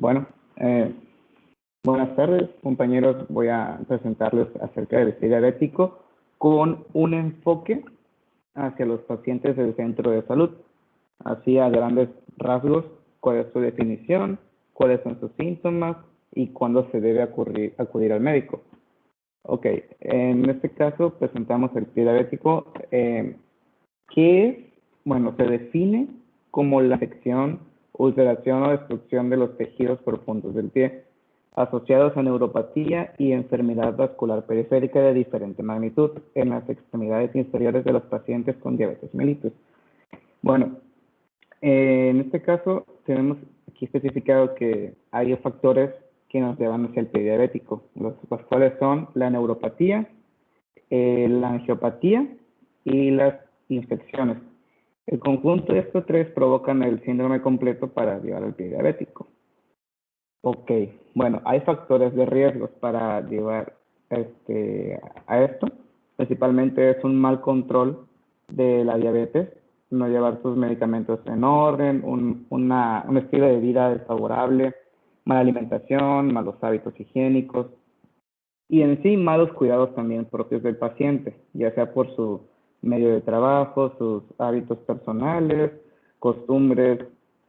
Bueno, eh, buenas tardes, compañeros. Voy a presentarles acerca del pie diabético con un enfoque hacia los pacientes del centro de salud. Así, a grandes rasgos, cuál es su definición, cuáles son sus síntomas y cuándo se debe acudir al médico. Ok, en este caso presentamos el pie diabético, que es, bueno, se define como la afección, ulceración o destrucción de los tejidos profundos del pie, asociados a neuropatía y enfermedad vascular periférica de diferente magnitud en las extremidades inferiores de los pacientes con diabetes mellitus. Bueno, en este caso tenemos aquí especificado que hay factores que nos llevan hacia el pie diabético, los cuales son la neuropatía, la angiopatía y las infecciones. El conjunto de estos tres provocan el síndrome completo para llevar al pie diabético. Ok, bueno, hay factores de riesgo para llevar a esto. Principalmente es un mal control de la diabetes, no llevar sus medicamentos en orden, un estilo de vida desfavorable, mala alimentación, malos hábitos higiénicos y en sí malos cuidados también propios del paciente, ya sea por su medio de trabajo, sus hábitos personales, costumbres,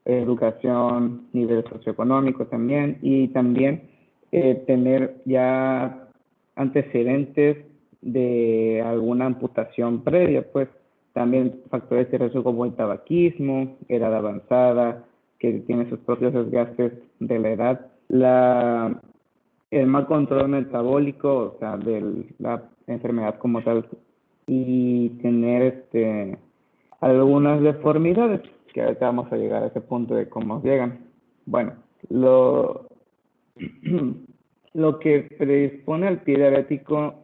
educación, nivel socioeconómico también, y también tener ya antecedentes de alguna amputación previa, pues también factores de riesgo como el tabaquismo, edad avanzada, que tiene sus propios desgastes de la edad, el mal control metabólico, o sea, de la enfermedad como tal, y tener algunas deformidades, que ahorita vamos a llegar a ese punto de cómo llegan. Bueno, lo que predispone al pie diabético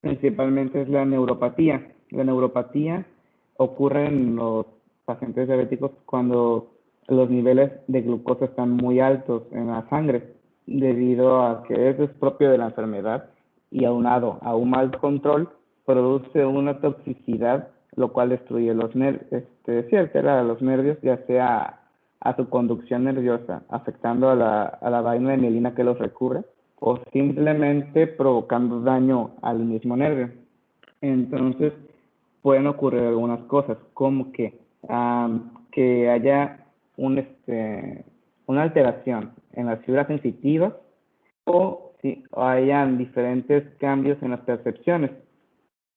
principalmente es la neuropatía. La neuropatía ocurre en los pacientes diabéticos cuando los niveles de glucosa están muy altos en la sangre, debido a que eso es propio de la enfermedad y aunado a un mal control, produce una toxicidad, lo cual destruye los nervios, sí, altera los nervios, ya sea a su conducción nerviosa, afectando a la vaina de mielina que los recubre, o simplemente provocando daño al mismo nervio. Entonces, pueden ocurrir algunas cosas, como que haya una alteración en las fibras sensitivas o si hayan diferentes cambios en las percepciones.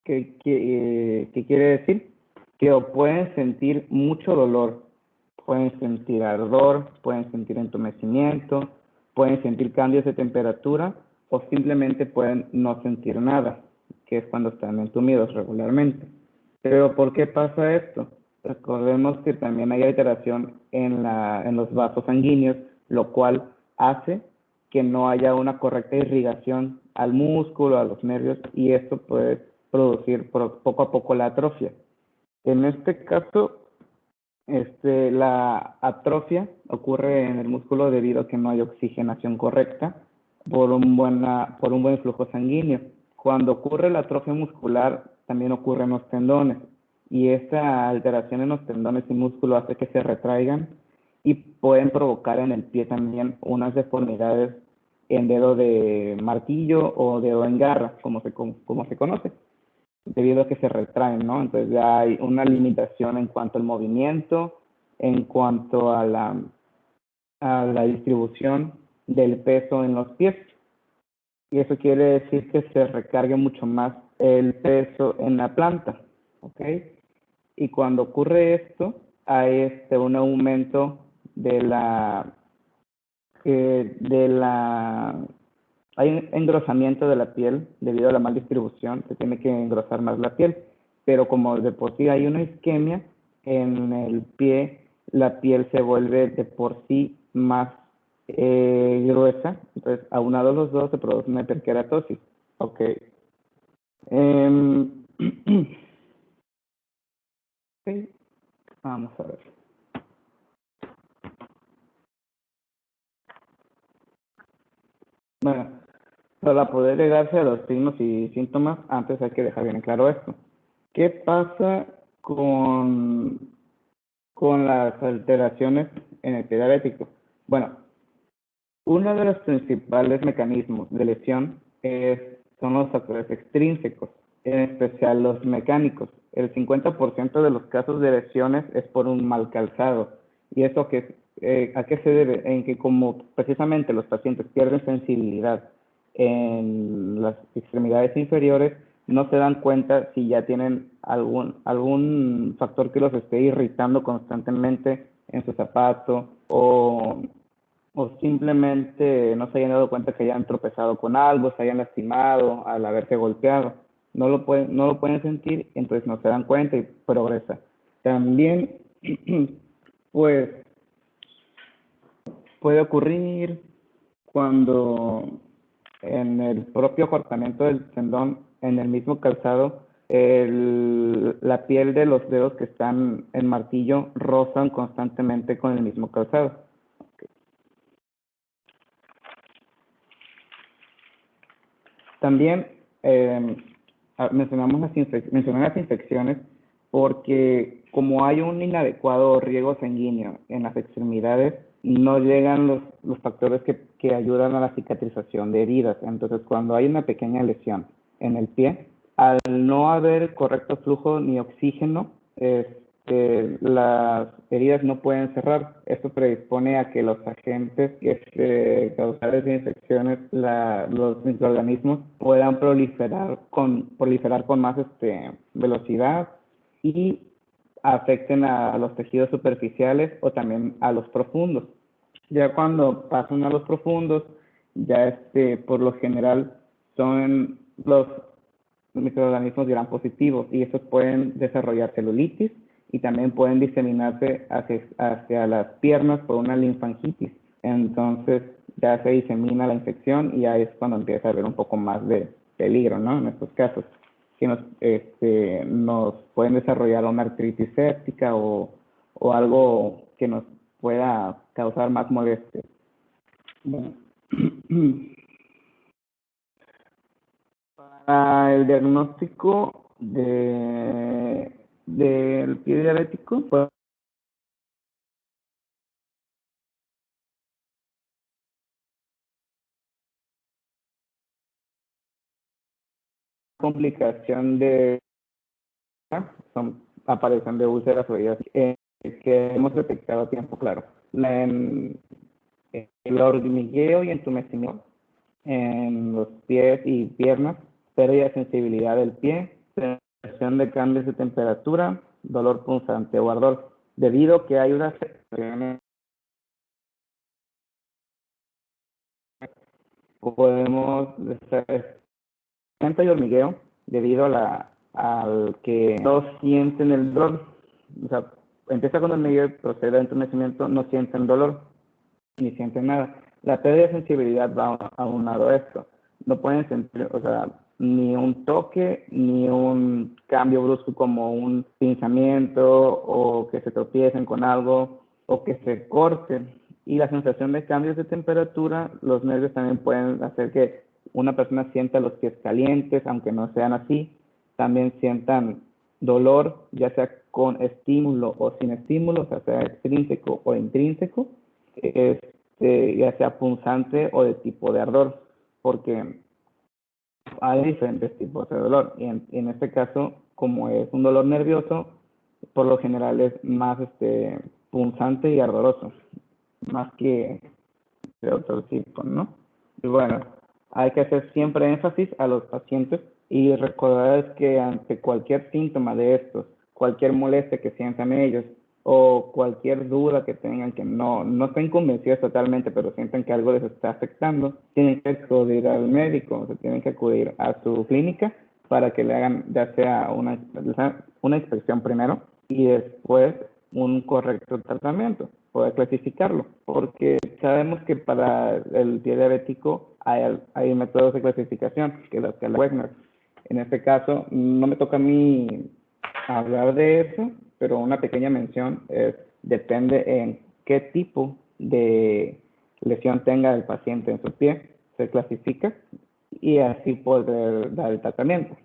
¿Qué quiere decir? Que o pueden sentir mucho dolor, pueden sentir ardor, pueden sentir entumecimiento, pueden sentir cambios de temperatura o simplemente pueden no sentir nada, que es cuando están entumidos regularmente. Pero ¿por qué pasa esto? Recordemos que también hay alteración en los vasos sanguíneos, lo cual hace que no haya una correcta irrigación al músculo, a los nervios, y esto puede producir poco a poco la atrofia. En este caso, la atrofia ocurre en el músculo debido a que no hay oxigenación correcta por un buen flujo sanguíneo. Cuando ocurre la atrofia muscular, también ocurre en los tendones, y esta alteración en los tendones y músculo hace que se retraigan y pueden provocar en el pie también unas deformidades en dedo de martillo o dedo en garra, como se conoce, debido a que se retraen, ¿no? Entonces ya hay una limitación en cuanto al movimiento, en cuanto a la distribución del peso en los pies. Y eso quiere decir que se recargue mucho más el peso en la planta, ¿ok? Y cuando ocurre esto, hay un aumento hay un engrosamiento de la piel debido a la mal distribución, se tiene que engrosar más la piel, pero como de por sí hay una isquemia en el pie, la piel se vuelve de por sí más gruesa, entonces aunados los dos se produce una hiperkeratosis. Ok. Em, ok, vamos a ver. Bueno, para poder llegarse a los signos y síntomas, antes hay que dejar bien claro esto. ¿Qué pasa con las alteraciones en el pie diabético? Bueno, Uno de los principales mecanismos de lesión son los factores extrínsecos, en especial los mecánicos. El 50% de los casos de lesiones es por un mal calzado. ¿Y eso a qué se debe? En que como precisamente los pacientes pierden sensibilidad en las extremidades inferiores, no se dan cuenta si ya tienen algún factor que los esté irritando constantemente en su zapato o simplemente no se hayan dado cuenta que hayan tropezado con algo, se hayan lastimado al haberse golpeado. No lo pueden sentir, entonces no se dan cuenta y progresa. También, pues, puede ocurrir cuando en el propio cortamiento del tendón, en el mismo calzado, la piel de los dedos que están en martillo rozan constantemente con el mismo calzado. También mencioné las infecciones porque como hay un inadecuado riego sanguíneo en las extremidades, no llegan los factores que ayudan a la cicatrización de heridas. Entonces, cuando hay una pequeña lesión en el pie, al no haber correcto flujo ni oxígeno, las heridas no pueden cerrar. Esto predispone a que los agentes causadores de infecciones, los microorganismos, puedan proliferar con más velocidad y afecten a los tejidos superficiales o también a los profundos. Ya cuando pasan a los profundos, ya por lo general son los microorganismos gram positivos y estos pueden desarrollar celulitis y también pueden diseminarse hacia las piernas por una linfangitis. Entonces ya se disemina la infección y ya es cuando empieza a haber un poco más de peligro, ¿no? En estos casos, que nos pueden desarrollar una artritis séptica o algo que nos pueda causar más molestias. Bueno. Para el diagnóstico del pie diabético, pues, complicación aparecen de úlceras o heridas que hemos detectado a tiempo, claro. El hormigueo y entumecimiento en los pies y piernas, pérdida de sensibilidad del pie, sensación de cambios de temperatura, dolor punzante o ardor, debido a que hay unas podemos y hormigueo debido al que no sienten el dolor. O sea, empieza con hormigueo y procede a entumecimiento, no sienten dolor ni sienten nada. La pérdida de sensibilidad va aunado a esto. No pueden sentir, o sea, ni un toque, ni un cambio brusco como un pinzamiento o que se tropiecen con algo o que se corten. Y la sensación de cambios de temperatura, los nervios también pueden hacer que una persona sienta los pies calientes, aunque no sean así. También sientan dolor, ya sea con estímulo o sin estímulo, o sea, sea extrínseco o intrínseco, ya sea punzante o de tipo de ardor, porque hay diferentes tipos de dolor. Y en este caso, como es un dolor nervioso, por lo general es más punzante y ardoroso, más que de otro tipo, ¿no? Y bueno, hay que hacer siempre énfasis a los pacientes y recordarles que ante cualquier síntoma de estos, cualquier molestia que sientan ellos o cualquier duda que tengan que no estén convencidos totalmente, pero sienten que algo les está afectando, tienen que acudir al médico, o sea, tienen que acudir a su clínica para que le hagan ya sea una inspección primero y después un correcto tratamiento, poder clasificarlo, porque sabemos que para el pie diabético hay métodos de clasificación, que es la escala Wegner. En este caso, no me toca a mí hablar de eso, pero una pequeña mención depende en qué tipo de lesión tenga el paciente en su pie, se clasifica y así poder dar el tratamiento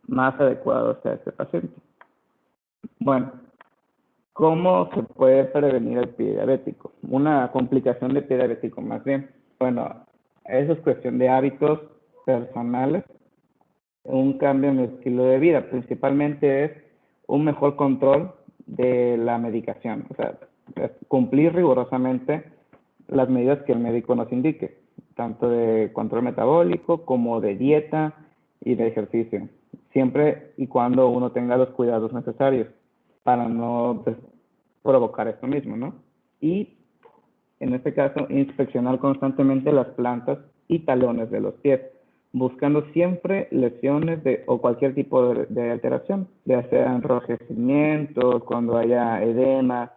más adecuado hacia este paciente. Bueno, ¿Cómo se puede prevenir el pie diabético? Una complicación de pie diabético más bien. Bueno, eso es cuestión de hábitos personales, un cambio en el estilo de vida. Principalmente es un mejor control de la medicación. O sea, cumplir rigurosamente las medidas que el médico nos indique, tanto de control metabólico como de dieta y de ejercicio, siempre y cuando uno tenga los cuidados necesarios para no pues, provocar esto mismo, ¿no? Y en este caso, inspeccionar constantemente las plantas y talones de los pies, buscando siempre lesiones o cualquier tipo de alteración, ya sea enrojecimientos, cuando haya edema,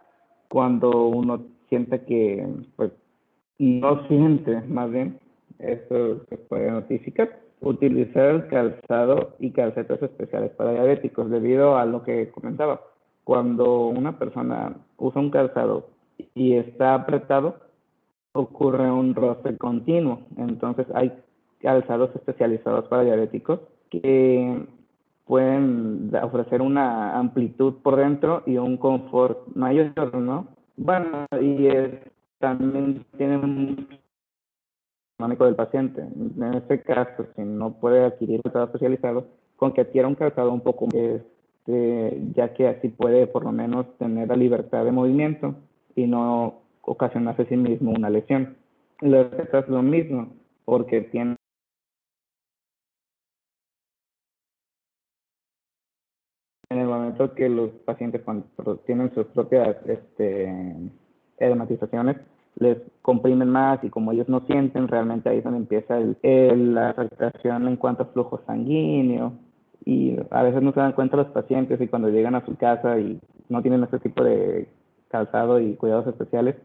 cuando uno siente que pues, no siente, más bien, eso se puede notificar. Utilizar el calzado y calcetas especiales para diabéticos, debido a lo que comentaba. Cuando una persona usa un calzado y está apretado, ocurre un roce continuo. Entonces hay calzados especializados para diabéticos que pueden ofrecer una amplitud por dentro y un confort mayor, ¿no? Bueno, y también tiene un económico del paciente. En este caso, si no puede adquirir un calzado especializado, con que adquiera un calzado un poco ya que así puede por lo menos tener la libertad de movimiento y no ocasionarse a sí mismo una lesión. Las recetas es lo mismo, porque tienen en el momento que los pacientes cuando tienen sus propias edematizaciones, les comprimen más y como ellos no sienten, realmente ahí es donde empieza la afectación en cuanto a flujo sanguíneo y a veces no se dan cuenta los pacientes y cuando llegan a su casa y no tienen este tipo de calzado y cuidados especiales,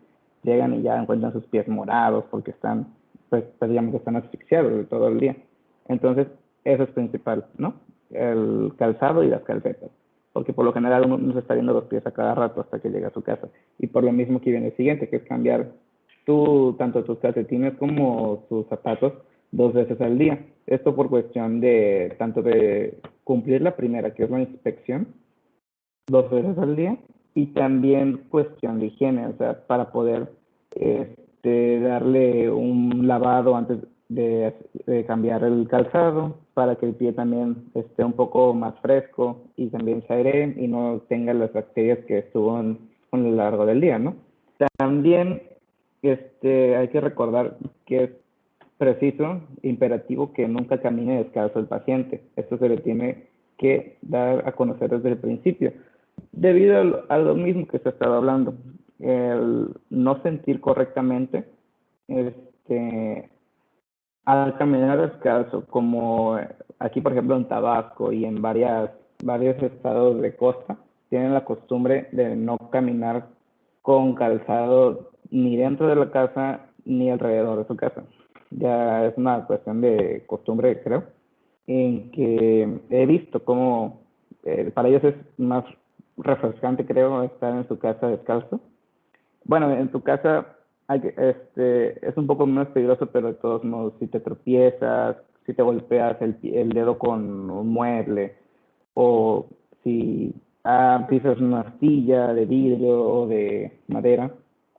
llegan y ya encuentran sus pies morados porque están, pues prácticamente están asfixiados de todo el día. Entonces, eso es principal, ¿no? El calzado y las calcetas, porque por lo general uno se está viendo los pies a cada rato hasta que llega a su casa. Y por lo mismo que viene el siguiente, que es cambiar tanto tus calcetines como tus zapatos 2 veces al día. Esto por cuestión de tanto de cumplir la primera, que es la inspección, 2 veces al día, y también cuestión de higiene, o sea, para poder darle un lavado antes de cambiar el calzado, para que el pie también esté un poco más fresco y también se airee y no tenga las bacterias que estuvo a lo largo del día, ¿no? También hay que recordar que es preciso, imperativo que nunca camine descalzo el paciente. Esto se le tiene que dar a conocer desde el principio, debido a lo mismo que se estaba hablando, el no sentir correctamente al caminar descalzo, como aquí por ejemplo en Tabasco y en varios estados de costa, tienen la costumbre de no caminar con calzado ni dentro de la casa ni alrededor de su casa. Ya es una cuestión de costumbre, creo, en que he visto cómo para ellos es más refrescante, creo, estar en su casa descalzo. Bueno, en tu casa es un poco menos peligroso, pero de todos modos, si te tropiezas, si te golpeas el dedo con un mueble, o si pisas una astilla de vidrio o de madera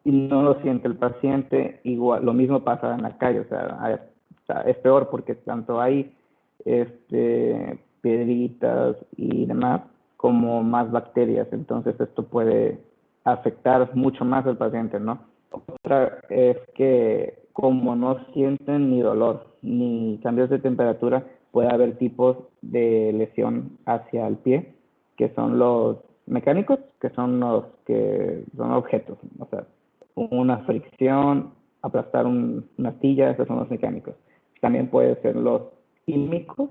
y no lo siente el paciente, igual lo mismo pasa en la calle, o sea, es peor porque tanto hay piedritas y demás como más bacterias, entonces esto puede afectar mucho más al paciente, ¿no? Otra es que como no sienten ni dolor ni cambios de temperatura, puede haber tipos de lesión hacia el pie, que son los mecánicos, que son los que son objetos, o sea, una fricción, aplastar una astilla, esos son los mecánicos. También puede ser los químicos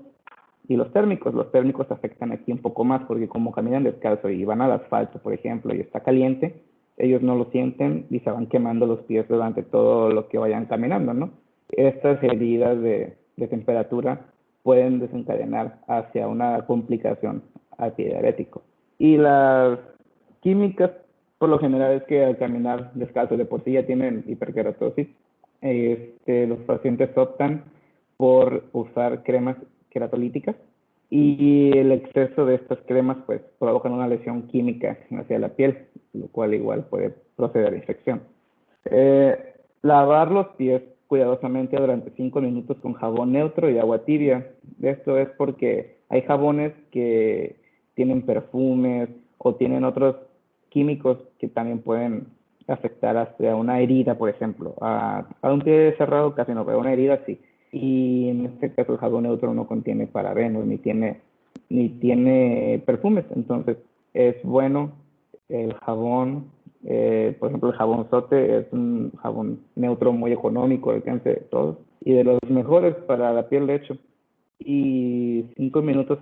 y los térmicos. Los térmicos afectan aquí un poco más porque como caminan descalzo y van al asfalto, por ejemplo, y está caliente, ellos no lo sienten y se van quemando los pies durante todo lo que vayan caminando, ¿no? Estas heridas de temperatura pueden desencadenar hacia una complicación al pie diabético. Y las químicas, por lo general, es que al caminar descalzo de por sí ya tienen hiperkeratosis. Los pacientes optan por usar cremas queratolíticas y el exceso de estas cremas pues provocan una lesión química hacia la piel. lo cual igual puede proceder a infección. Lavar los pies cuidadosamente durante 5 minutos con jabón neutro y agua tibia. Esto es porque hay jabones que tienen perfumes o tienen otros químicos que también pueden afectar hacia una herida, por ejemplo. A un pie cerrado casi no, pero una herida sí. Y en este caso el jabón neutro no contiene parabenos ni tiene perfumes. Entonces es bueno el jabón, por ejemplo el jabón Sote es un jabón neutro muy económico, alcance de todos y de los mejores para la piel de hecho. Y 5 minutos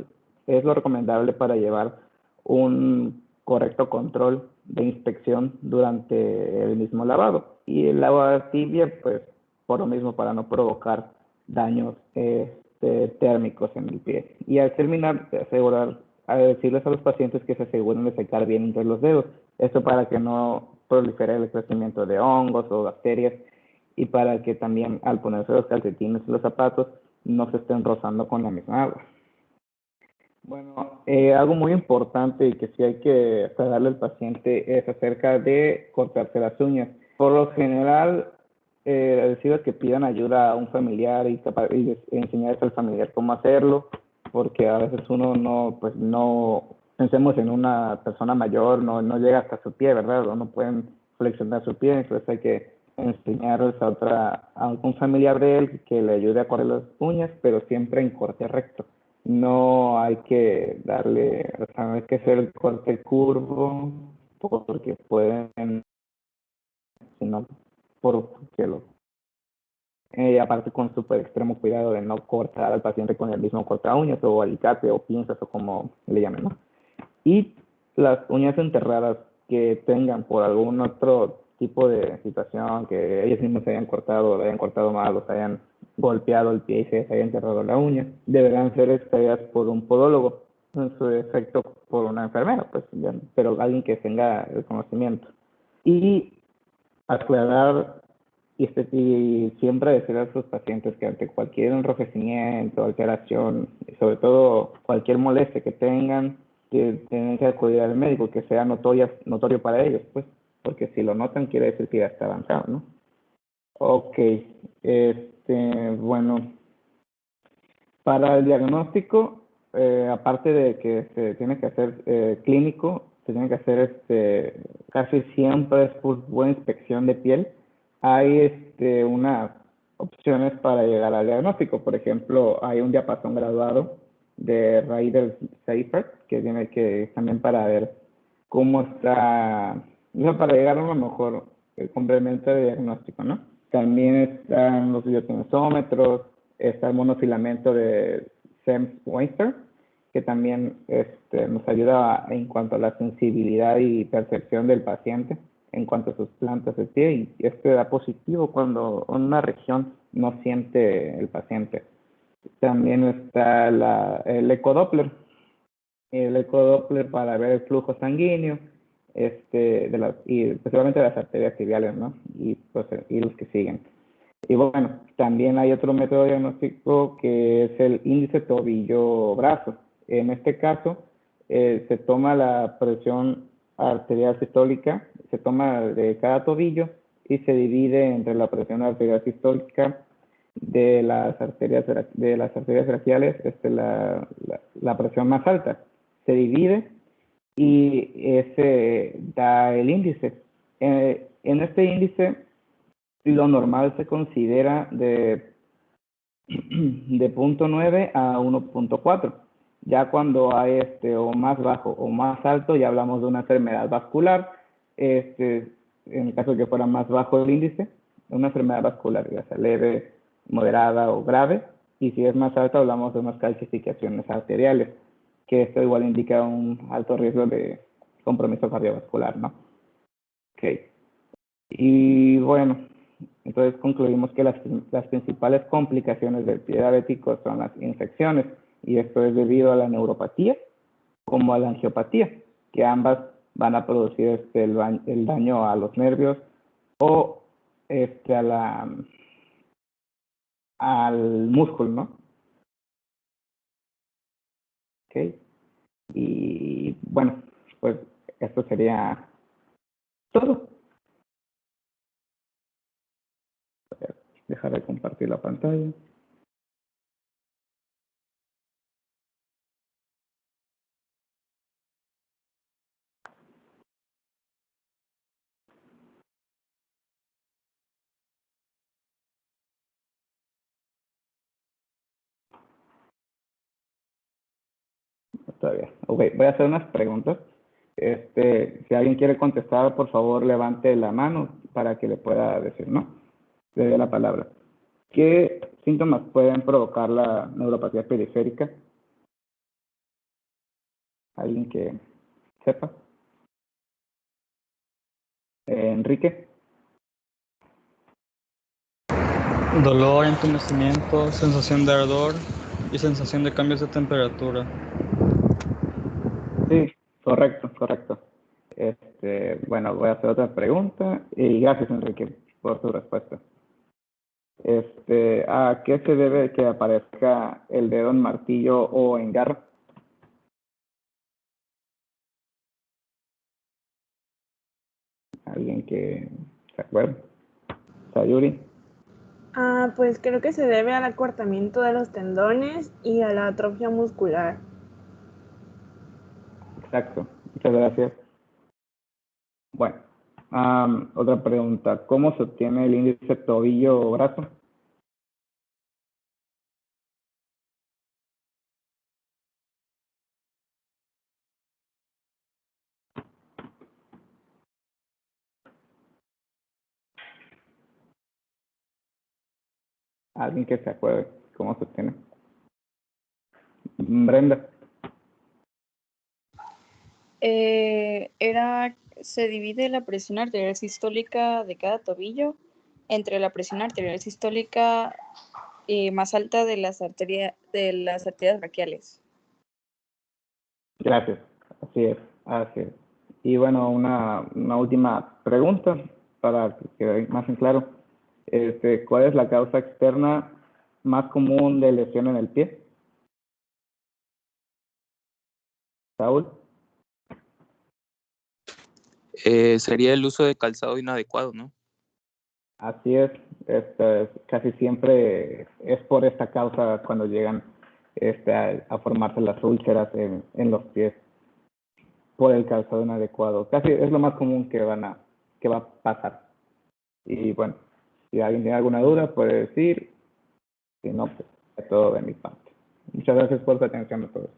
es lo recomendable para llevar un correcto control de inspección durante el mismo lavado. Y el agua tibia, pues por lo mismo, para no provocar daños térmicos en el pie. Y al terminar, decirles a los pacientes que se aseguren de secar bien entre los dedos. Esto para que no prolifere el crecimiento de hongos o bacterias y para que también al ponerse los calcetines y los zapatos no se estén rozando con la misma agua. Bueno, algo muy importante y que sí hay que aclararle al paciente es acerca de cortarse las uñas. Por lo general, decirles que pidan ayuda a un familiar y enseñarles al familiar cómo hacerlo, porque a veces uno no pensemos en una persona mayor, no llega hasta su pie, ¿verdad? O no pueden flexionar su pie, entonces hay que enseñarles a un familiar de él que le ayude a cortar las uñas, pero siempre en corte recto. No hay que darle, o sea, no hay que hacer el corte curvo porque pueden, sino porque aparte con súper extremo cuidado de no cortar al paciente con el mismo corta uñas o alicate o pinzas o como le llamen, ¿no? Y las uñas enterradas que tengan por algún otro tipo de situación, que ellos mismos se hayan cortado, lo hayan cortado mal, o se hayan golpeado el pie y se haya enterrado la uña, deberán ser extraídas por un podólogo, en su defecto por una enfermera, pues, pero alguien que tenga el conocimiento. Y aclarar y siempre decir a sus pacientes que ante cualquier enrojecimiento, alteración, y sobre todo cualquier molestia que tengan, que tienen que acudir al médico, que sea notorio para ellos, pues, porque si lo notan quiere decir que ya está avanzado, ¿no? Ok, bueno, para el diagnóstico, aparte de que se tiene que hacer clínico, se tiene que hacer casi siempre es por buena inspección de piel. Hay unas opciones para llegar al diagnóstico. Por ejemplo, hay un diapasón graduado de Rieder-Seifert que tiene que también para ver cómo está, no, para llegar a lo mejor el complemento de diagnóstico, ¿no? También están los biotensómetros, está el monofilamento de Semmes-Weinster, que también nos ayuda en cuanto a la sensibilidad y percepción del paciente en cuanto a sus plantas de pie, y este da positivo cuando en una región no siente el paciente. También está el ecodoppler para ver el flujo sanguíneo, y especialmente las arterias tibiales, ¿no? Y, pues, y los que siguen. Y bueno, también hay otro método diagnóstico que es el índice tobillo-brazo. En este caso, se toma la presión arterial sistólica, se toma de cada tobillo y se divide entre la presión arterial sistólica de las arterias brachiales, la presión más alta. Se divide y ese da el índice. En este índice, lo normal se considera de 0.9 a 1.4. Ya cuando hay o más bajo o más alto, ya hablamos de una enfermedad vascular. En el caso de que fuera más bajo el índice, una enfermedad vascular, ya sea leve, moderada o grave. Y si es más alto, hablamos de unas calcificaciones arteriales, que esto igual indica un alto riesgo de compromiso cardiovascular, ¿no? Ok. Y bueno, entonces concluimos que las principales complicaciones del pie diabético son las infecciones, y esto es debido a la neuropatía como a la angiopatía, que ambas van a producir el daño a los nervios o al músculo, ¿no? Okay. Y bueno, pues esto sería todo. Dejar de compartir la pantalla. Todavía. Ok, voy a hacer unas preguntas. Si alguien quiere contestar, por favor, levante la mano para que le pueda decir, ¿no? Le dé la palabra. ¿Qué síntomas pueden provocar la neuropatía periférica? ¿Alguien que sepa? Enrique. Dolor, entumecimiento, sensación de ardor y sensación de cambios de temperatura. Sí, correcto, correcto. Bueno, voy a hacer otra pregunta y gracias, Enrique, por tu respuesta. ¿A qué se debe que aparezca el dedo en martillo o en garra? ¿Alguien que se acuerde? Sayuri. Pues creo que se debe al acortamiento de los tendones y a la atrofia muscular. Exacto, muchas gracias. Bueno, otra pregunta. ¿Cómo se obtiene el índice tobillo o brazo? ¿Alguien que se acuerde cómo se obtiene? Brenda. Se divide la presión arterial sistólica de cada tobillo entre la presión arterial sistólica más alta de las arterias braquiales. Gracias. Así es, así es. Y bueno, una última pregunta para que quede más en claro. ¿Cuál es la causa externa más común de lesión en el pie? Saúl. Sería el uso de calzado inadecuado, ¿no? Así es, casi siempre es por esta causa cuando llegan a formarse las úlceras en los pies por el calzado inadecuado. Casi es lo más común que va a pasar. Y bueno, si alguien tiene alguna duda puede decir, si no, pues es todo de mi parte. Muchas gracias por su atención a todos.